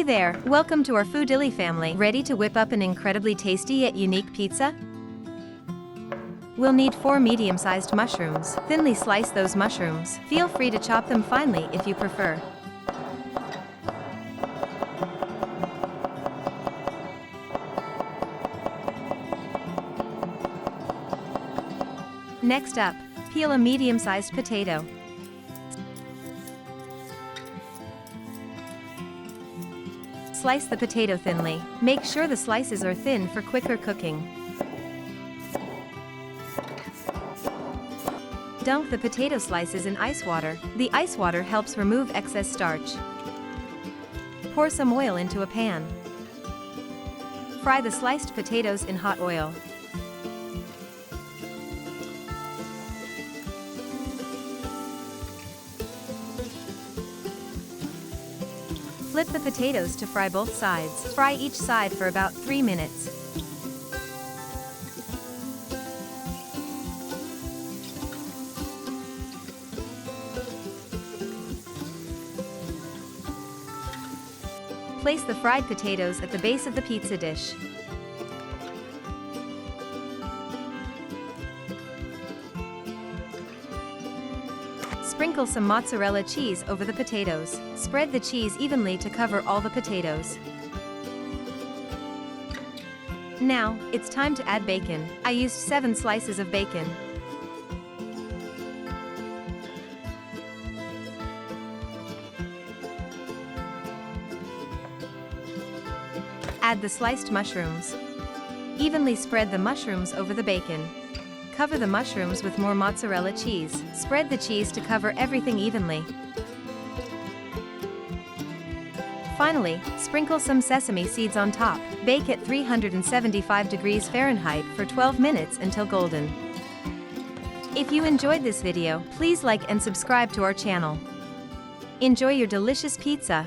Hey there, welcome to our Foodilly family. Ready to whip up an incredibly tasty yet unique pizza? We'll need 4 medium-sized mushrooms. Thinly slice those mushrooms. Feel free to chop them finely if you prefer. Next up, peel a medium-sized potato. Slice the potato thinly. Make sure the slices are thin for quicker cooking. Dunk the potato slices in ice water. The ice water helps remove excess starch. Pour some oil into a pan. Fry the sliced potatoes in hot oil. Flip the potatoes to fry both sides. Fry each side for about 3 minutes. Place the fried potatoes at the base of the pizza dish. Sprinkle some mozzarella cheese over the potatoes. Spread the cheese evenly to cover all the potatoes. Now, it's time to add bacon. I used 7 slices of bacon. Add the sliced mushrooms. Evenly spread the mushrooms over the bacon. Cover the mushrooms with more mozzarella cheese. Spread the cheese to cover everything evenly. Finally, sprinkle some sesame seeds on top. Bake at 375 degrees Fahrenheit for 12 minutes until golden. If you enjoyed this video, please like and subscribe to our channel. Enjoy your delicious pizza.